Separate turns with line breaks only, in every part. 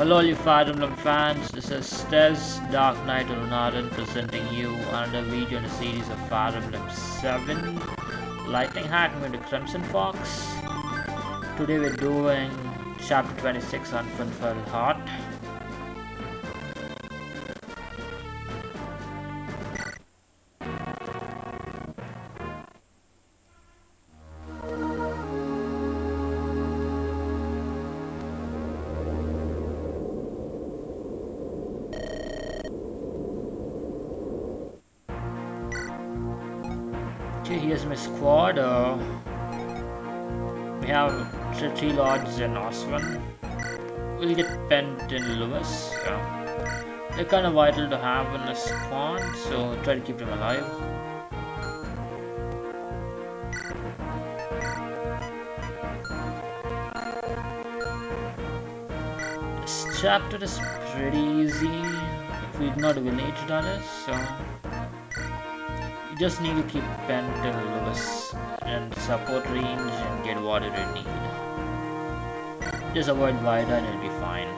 Hello all you Fire Emblem fans, this is Tez Dark Knight Lunaran presenting you another video in the series of Fire Emblem 7 Lightning Hack with the Crimson Fox. Today we're doing chapter 26 on Funful Heart. Okay, here's my squad. We have three lords in Oswin. We'll get Pent in Lewis. They're kind of vital to have in a squad, so try to keep them alive. This chapter is pretty easy if we ignore the village, that is. So you just need to keep Pent in Lewis and support range and get water you need. Just avoid Vida and it'll be fine.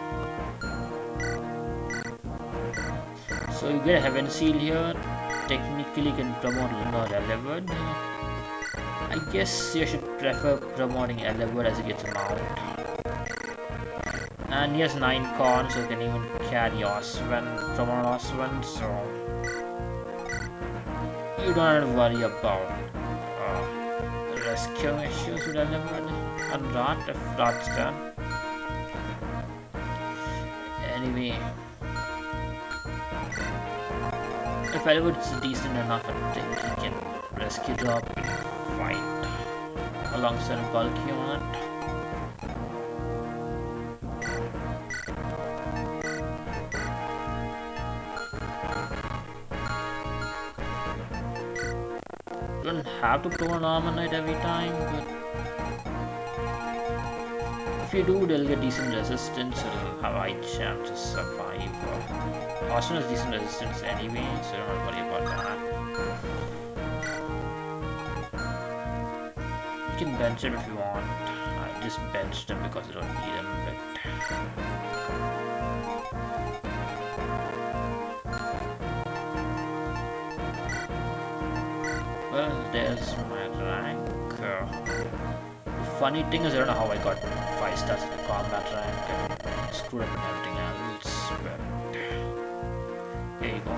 So you get a Heaven Seal here. Technically you can promote Luna Eleved. I guess you should prefer promoting Eleved as it gets mount. And he has 9 cons, so you can even carry Oswin, promote Oswin, so you don't have to worry about rescue issues with Eleved and Rat if Rat's done. Anyway, if Elwood's decent enough, I think he can rescue drop and fight alongside a bulky on it. You don't have to throw an armor knight every time, but if you do, they'll get decent resistance, so they'll have high chance to survive. Austin has decent resistance anyway, so don't worry about that. You can bench him if you want. I just benched him because I don't need him, but well, there's my rank. The funny thing is I don't know how I got 5 stars in the combat rank and screwed up and everything else, but there you go.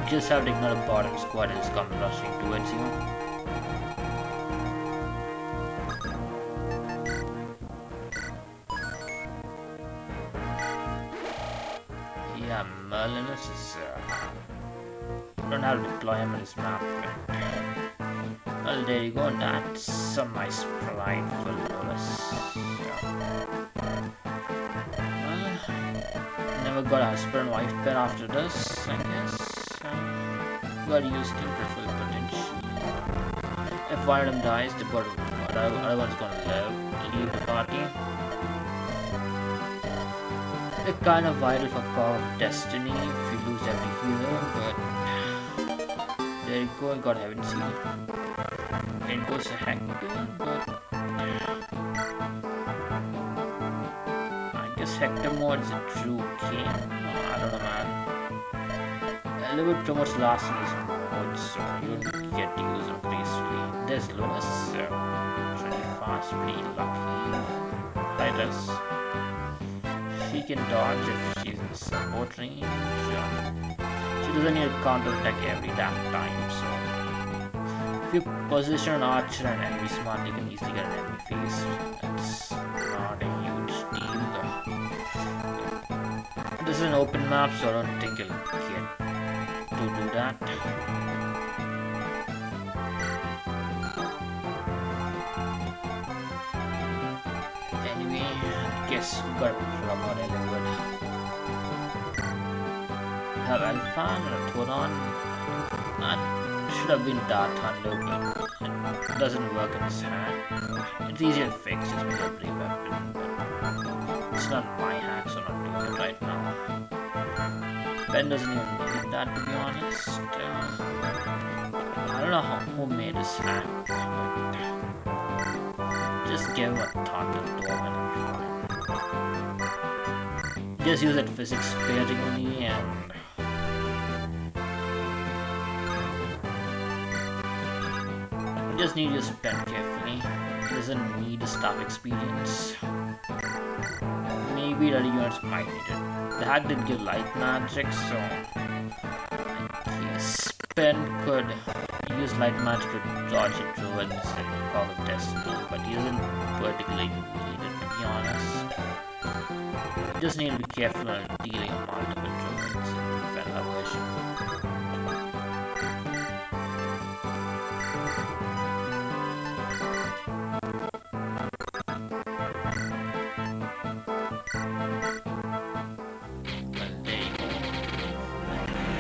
Just have to ignore the bottom squad and just come rushing towards you. Yeah, Merlinus is don't have to deploy him on this map. Well, there you go. That's some nice pride for Lewis. Well, never got a husband and wife pair after this, I guess. Got used to full potential. If one of them dies, the other one's gonna leave the party. They're kind of vital for Power of Destiny if you lose every healer, but there you go, I got Heaven Seal. It goes to Hector, but I guess Hector mode is a true king. I don't know, man. A little bit promotes last in his mode, so you don't get to use him gracefully. There's Lunas, so pretty fast, pretty lucky. Titus. She can dodge if she's in support range. She doesn't need a counter attack every damn time, so if you position an archer and enemy smart, you can easily get an enemy face. That's not a huge deal. This is an open map, so I don't think you'll get to do that. Anyway, I guess we got promote Elwood. Have Alphan and a Toron. That should have been Dark Thunder, but Doesn't work in this hack. It's easier to fix, it's with a brave weapon, but it's not my hack, so I'm not doing it right now. Ben doesn't even need that, to be honest. I don't know who made this hack, but just give a thought to Dome and fine. Just use that physics sparingly and just need to spend carefully. It doesn't need a staff experience. Maybe the units might need it. The hack did give light magic, so I guess Ben could use light magic to dodge a druid instead of Call of Destiny, but he doesn't particularly need it, to be honest. You just need to be careful on dealing with multiple druids in vanilla version.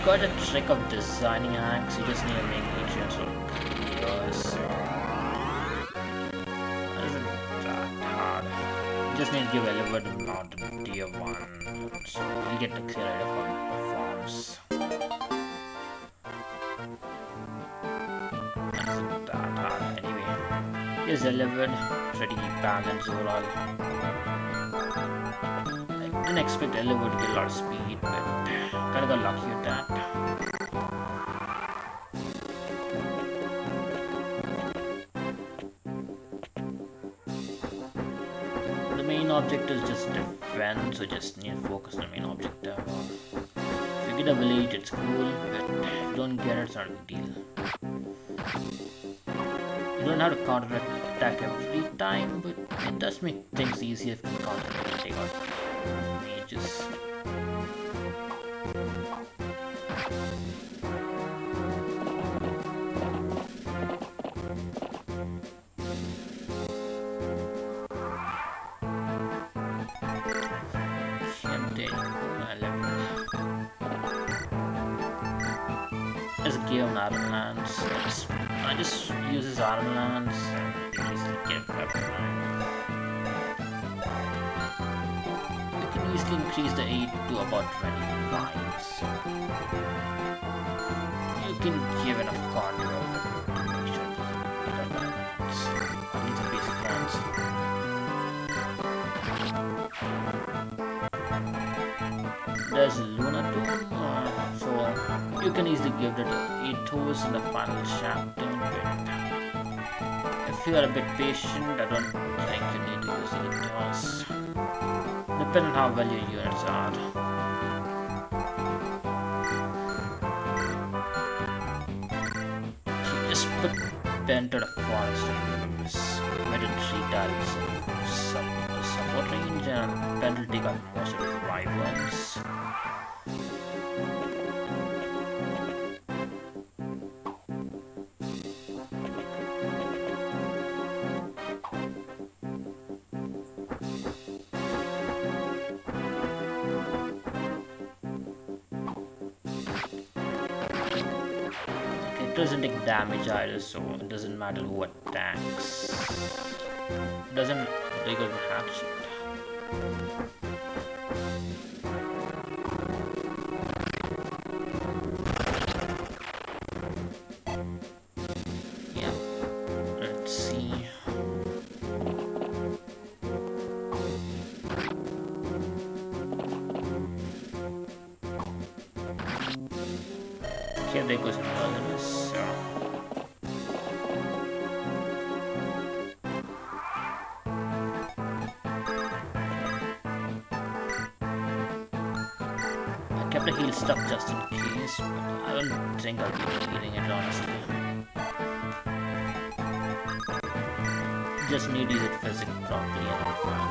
Got a trick of designing hacks, you just need to make nature so clear, so that isn't that hard. You just need to give elevated amount of tier 1, so you get to clear it from forms. That isn't that hard anyway. Here's elevated, pretty balanced overall. I didn't expect elevated to get a lot of speed, but kinda got lucky with that. The main objective is just defense, so just need to focus on the main objective. If you get a village, it's cool, but if you don't get it, it's not a big deal. You don't have to counter-attack every time, but it does make things easier if you can counter-attack and take out mages. Let's give him Iron Lance. I just use his Iron Lance and easily get weapon. You can easily increase the 8 to about 25, so you can give enough control to make sure it doesn't get lance. At least a basic lance. There's Luna too, so you can easily give it 8 toes in the final chapter, but if you are a bit patient, I don't think you need to use 8 toes. Depending on how well your units are. Just put Ben to the forest and mid and 3 tiles in support range, and Ben will take out most of the wyverns. It doesn't take damage either, so it doesn't matter who attacks. It doesn't trigger the hatchet. Yeah, let's see. Okay, there goes another. Kept the heal stuff just in case, but I don't think I'll be healing it honestly. Just need to use it physically properly and I'm fine.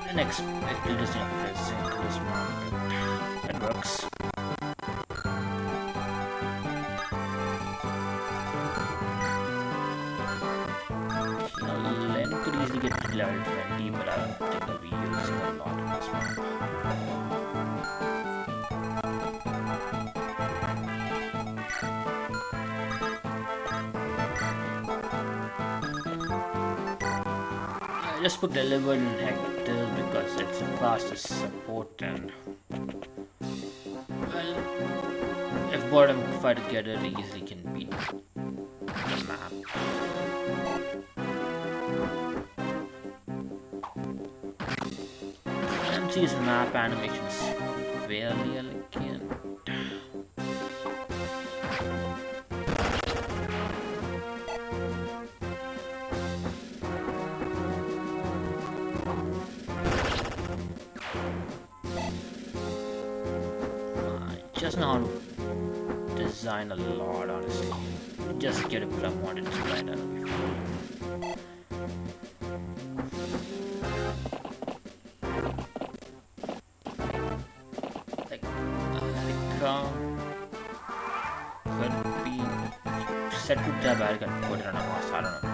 The next bit will just need physics this one. It works. Len could easily get to level 20, but I don't think I'll be using a lot in this one. just put delivered in Hector because it's the fastest support, and well, if bottom fight together easily can beat the map. MC's map animation is fairly elegant. Just know how to design a lot, honestly. Just get a what I wanted to write out before. Like, could be set to tab. I can put it on a mouse. I don't know.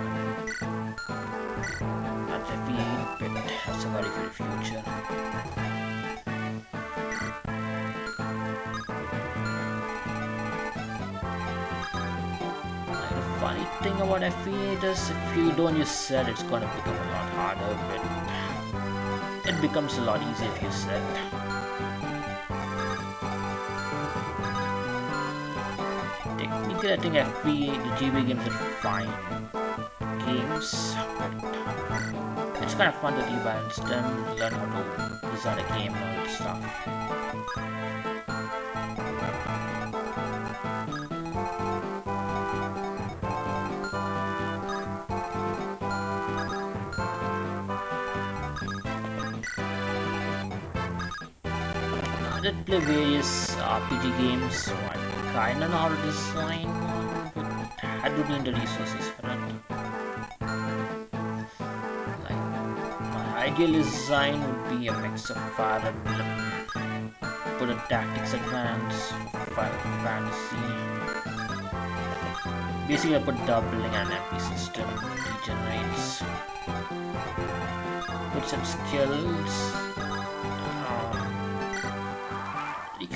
That's a V8 bit. That's a very good future. Funny thing about F8 is if you don't use set, it's gonna become a lot harder, but it becomes a lot easier if you set. Technically, I think FP8, the GB games are fine games, but it's kind of fun to rebalance them, learn how to design a game and all that stuff. I did play various RPG games, so I kinda know how to design one, but I do need the resources for it. Like, my ideal design would be a mix of Fire Emblem, put a Tactics Advance, Final Fantasy. Basically, I put doubling and an MP system, regenerates. Put some skills.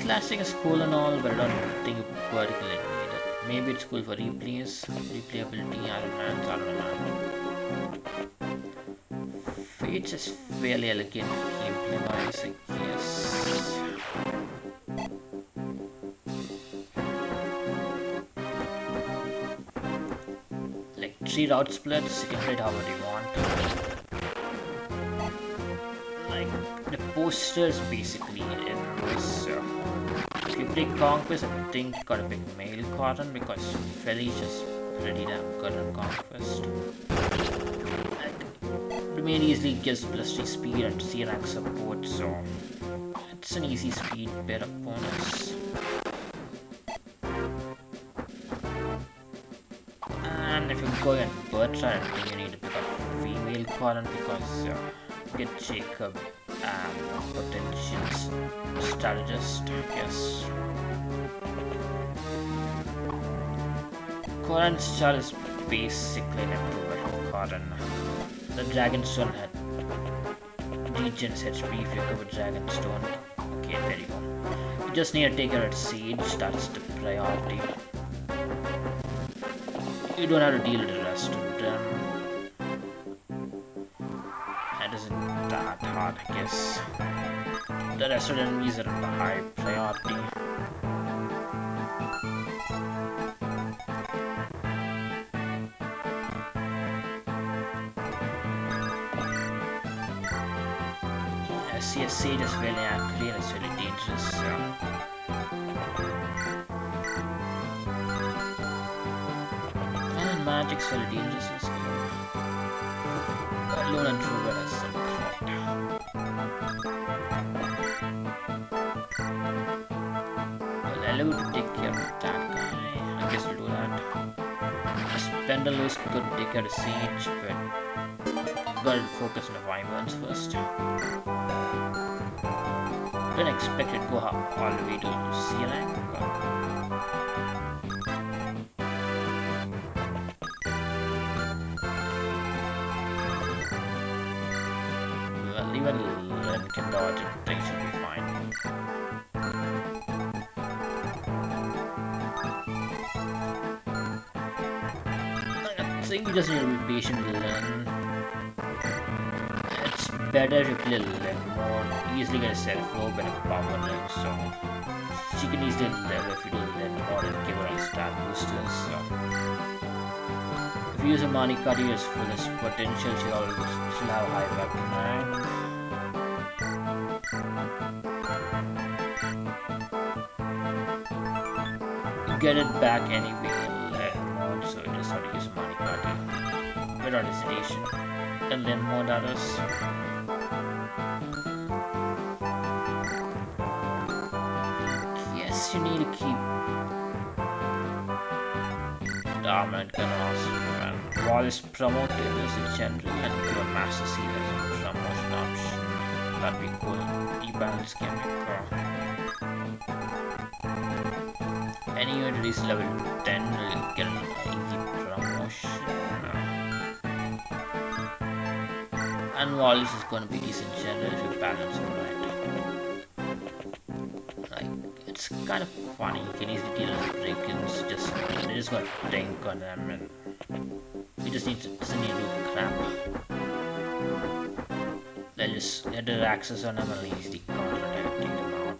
Classic is cool and all, but I don't think it particularly need it. Maybe it's cool for replays, replayability, Iron Man, I don't know. Fates is fairly elegant gameplay wise, I guess. Like 3 route splits, you can play it however you want. Like the posters basically in this. If you play Conquest, I think you gotta pick male Cotton because Felicia's pretty damn good at Conquest. Like, the main easily gives +3 speed and C rank support, so it's an easy speed bit of bonus. And if you're going at Bertrand, I think you need to pick up female Cotton because you get Jacob and potentials strategist, I guess. Coran's style is basically an improvement of Coran. The Dragonstone had regens HP if you cover Dragonstone. Okay, there you go. You just need to take care of Siege, that's the priority. You don't have to deal with the rest of them. That isn't that hard, I guess. The rest of the enemies are the high priority. Yes, Sage is really accurate and it's really dangerous. So. And Magic's really dangerous in this game. Luna and Druid is some threat. Well, Elu to take care of that guy. I guess we'll do that. Spendalos could take care of Sage, but gotta focus on the Wyverns first. Didn't expect it to go all the way to C rank. Well, even Len can dodge it, things should be fine. I think you just need to be patient with Len. better if you play Lynn more. Easily get a self-robe and a power ring, so she can easily level if you do Lynn more and give her all stat boosters. So if you use a Manikati's fullest potential, she'll have high weapon rank. You get it back anyway in Lynn mode, so you just have to use Manikati without hesitation. And Lynn mode others. Yes, you need to keep the armored gun awesome, and while it's promoted as a general and give a master seal as a promotion option, that'd be cool. E-balance gimmick. Any unit is level 10 will get an easy promotion. And while this is going to be decent general if you balance it right. Like, it's kind of funny, you can easily deal with break-ins, they just got a tank on them and he doesn't need to do crap. They'll just get their access on them and easily counter-attack, take them out.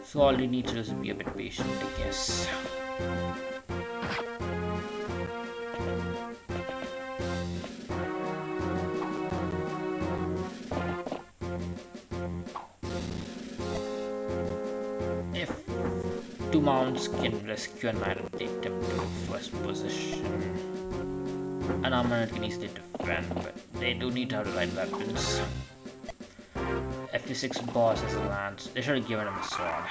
So all you need to do is be a bit patient, I guess. If two mounts can rescue an item, take them to first position. An armored can easily defend, but they do need to have the right weapons. FP6 boss has a lance. They should have given him a sword.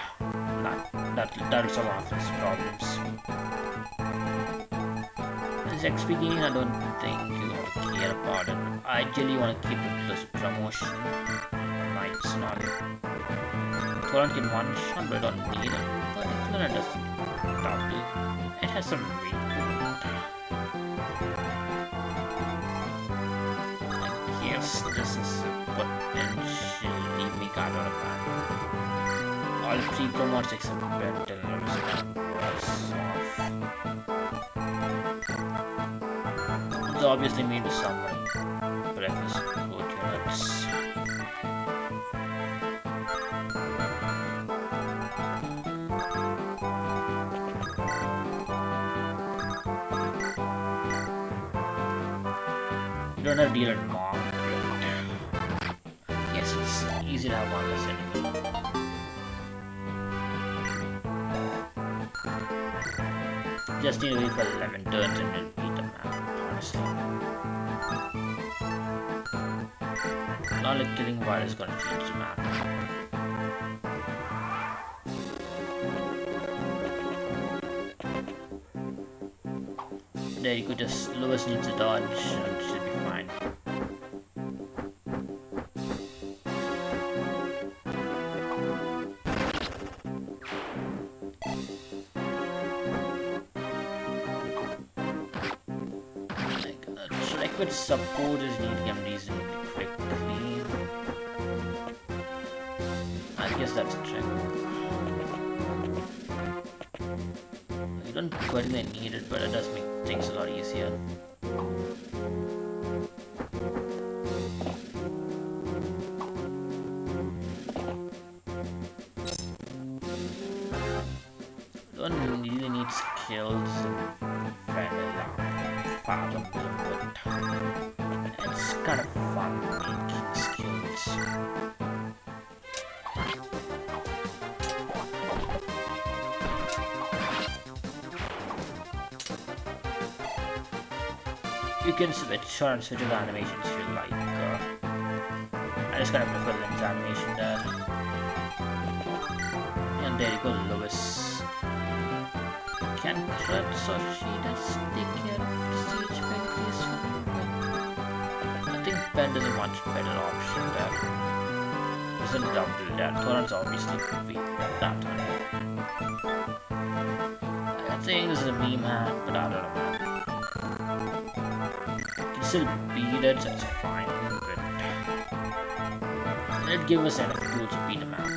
That'll solve half his problems. His XP gain, I don't think you want to care about it. Ideally, you want to keep it close to promotion. Knight's not. Torrent can one shot, but I don't need it. But if Torrent doesn't double, it has some weight. I guess this is a potential leave me card on a plan. All three promotes except Benton levels off. It's obviously made with someone breakfast good units. You don't have to deal with Mom. Yes, it's easy to have one less enemy. Just need to wait for 11 turns and then beat the map, honestly. Not like killing virus is gonna change the map. There you could just Lewis needs a dodge and should be fine. Liquid supporters need him reasonably quickly. I guess that's a trick. You don't quite really need it, but it does make things a lot easier. You don't really need skills in vanilla. Part of them, but it's kind of fun making skills. You can switch on switch of animations if you like. I just kind of prefer Lynn's animation there. And there you go, Lewis can crit, so she does take care of the siege very gracefully. I think Ben is a much better option there. Doesn't double that. Torrent's obviously could be that one. I think this is a meme hack, but I don't know, man. You can still beat it, so it's fine, but it'd give us enough tools to beat the map.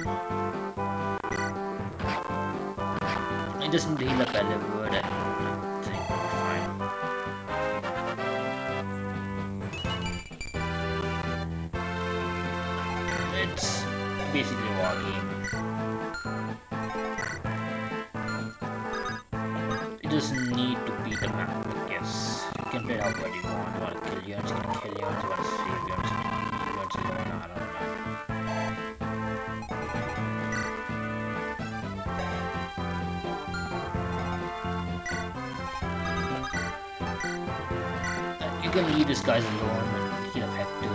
It doesn't heal up every word and I think we're fine. war game. It doesn't need to be the map, I guess. You can play it however you want. You want to kill units, you can kill units. You want to save units, you can leave units alone. I don't know. You can leave these guys alone and heal up Hector.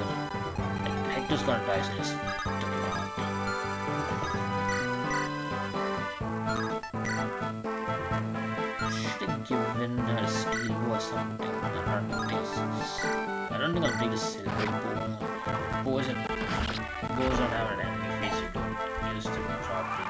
Like, Hector's gonna die, so just took him out. Should have given her a steel bow or something. I don't think I'll take the silver bow. Bows don't have an enemy face, you don't use them properly.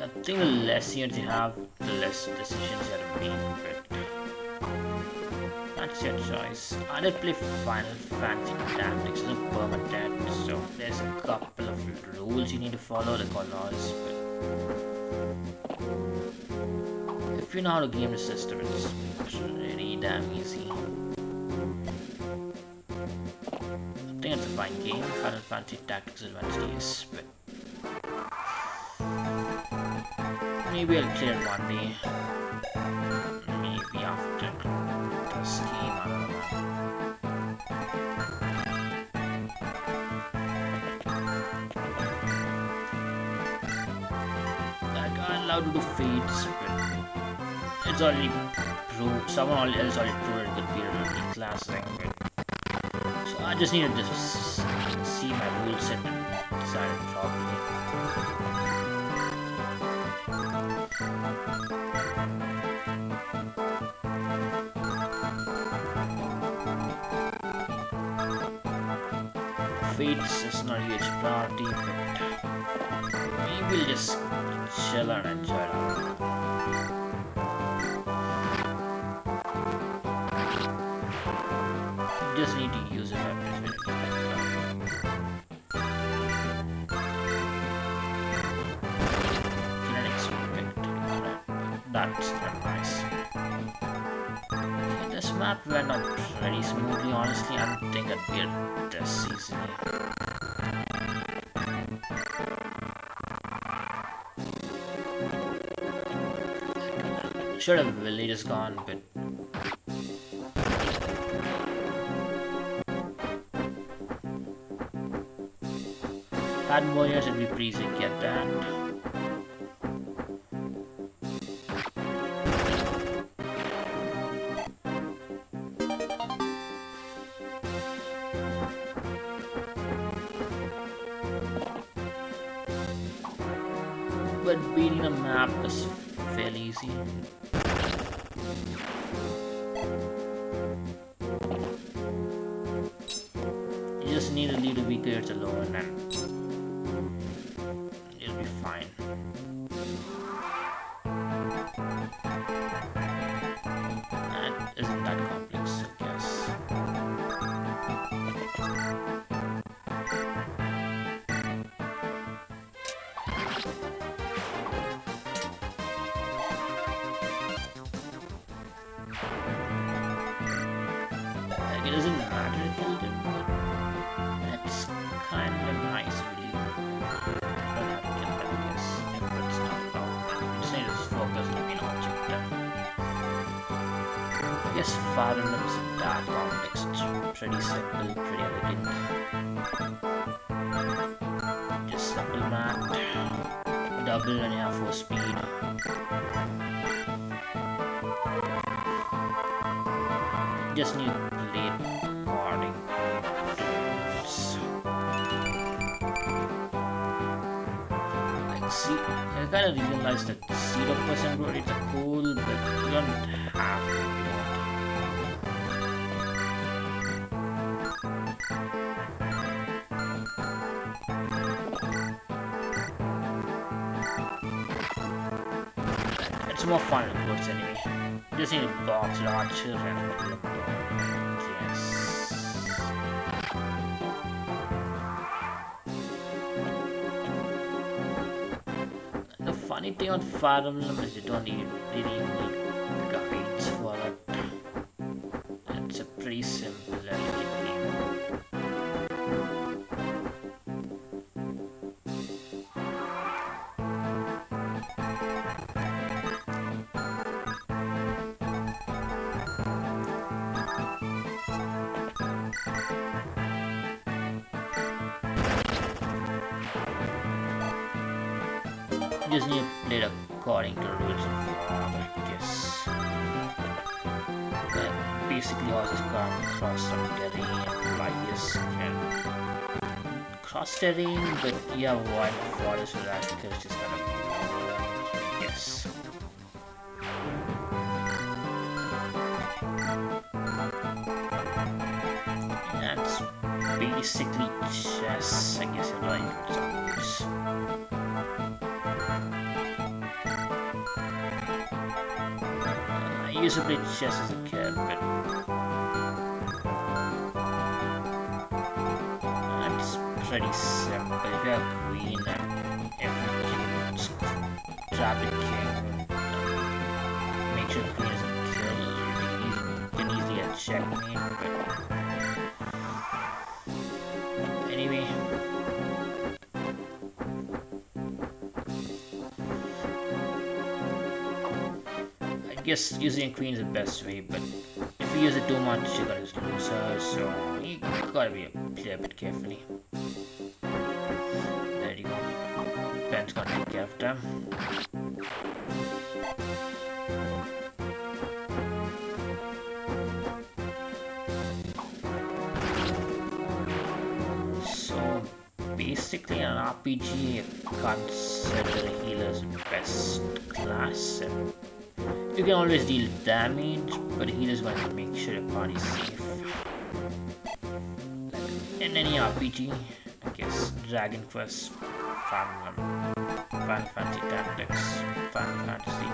I think the less units you have, the less decisions you have to make, but that's your choice. I did play Final Fantasy Tactics as a permadeath, so there's a couple of rules you need to follow, like all laws, but if you know how to game the system, it's really damn easy. I think it's a fine game, Final Fantasy Tactics Advanced is, but maybe I'll clear it one day. Maybe after this game, I don't know. Like, I'm allowed to do fates, but it's already proved. Someone else already proved it could be a really class thing, but so I just need to just see my rule set and decide it properly. Fates is not a huge priority, but maybe we'll just chill and enjoy it. You just need to use it after it's didn't expect it to do that, but that's not nice. This map went out pretty smoothly, honestly. I don't think I'd beat this easily. Sure, the village is gone, but had more years, it'd be pretty easy to get that. But beating a map is fairly easy. You just need to leave the weaker units alone and it'll be fine. That isn't that complex, I guess. Like, it doesn't matter if you did, but that's kind of nice, really. Don't have to kill that, I guess, if it's not a problem. You just need to focus on the main objective. I guess Fire Emblem is in that context. It's pretty simple, pretty elegant. Just simple math. Double and you have 4 speed. Just need to play according to rules. Like, see, I kind of realized that 0% road rates are cool, but you don't have to. It's more fun with bullets anyway. You just need to box the archer and put them down. Yes. funny thing on Fire Emblem is you don't really need guides for it. It's a pretty simple elegant game. You just need to play it according to the rules of war, I guess. Basically horses come across some terrain and flyers can cross terrain, but you have wide forest so that it's just kind of yes. That's basically chess, I guess you're right with some moves. I used to play chess as a kid, but it's pretty simple. If you have queen and if you grab the king, make sure the queen isn't killed, you can easily get checkmate, but anyway. I guess using queen is the best way, but if you use it too much, you're gonna lose her, so you gotta play a bit carefully. There you go. Ben's gonna take care of them. So basically, in an RPG, you consider healers best class, and you can always deal damage, but healers want to make sure your party's safe. Like in any RPG, I guess Dragon Quest, Final Fantasy Tactics, Final Fantasy.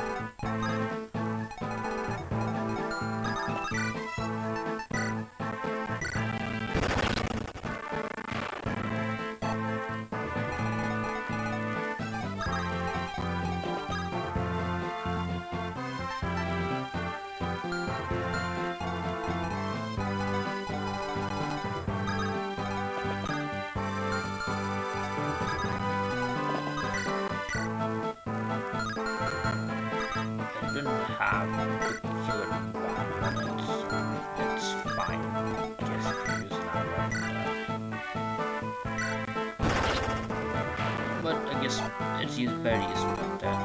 Have to kill it in 1 minute. That's fine. Guess if you use an hour but I guess it's very useful like that.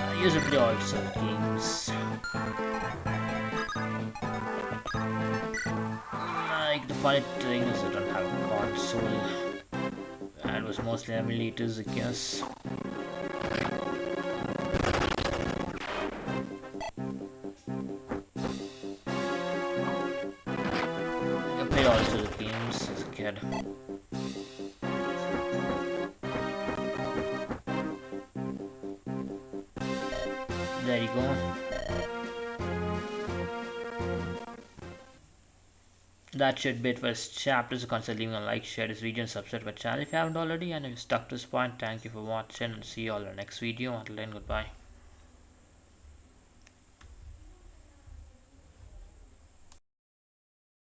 I usually play all sorts of games. Like the funny thing is I don't have a console. It was mostly emulators, I guess. I played all sorts of games as a kid. There you go. That should be it for this chapter. So consider leaving a like, share this video and subscribe to my channel if you haven't already. And if you stuck to this point, thank you for watching and see you all in the next video. Until then, goodbye.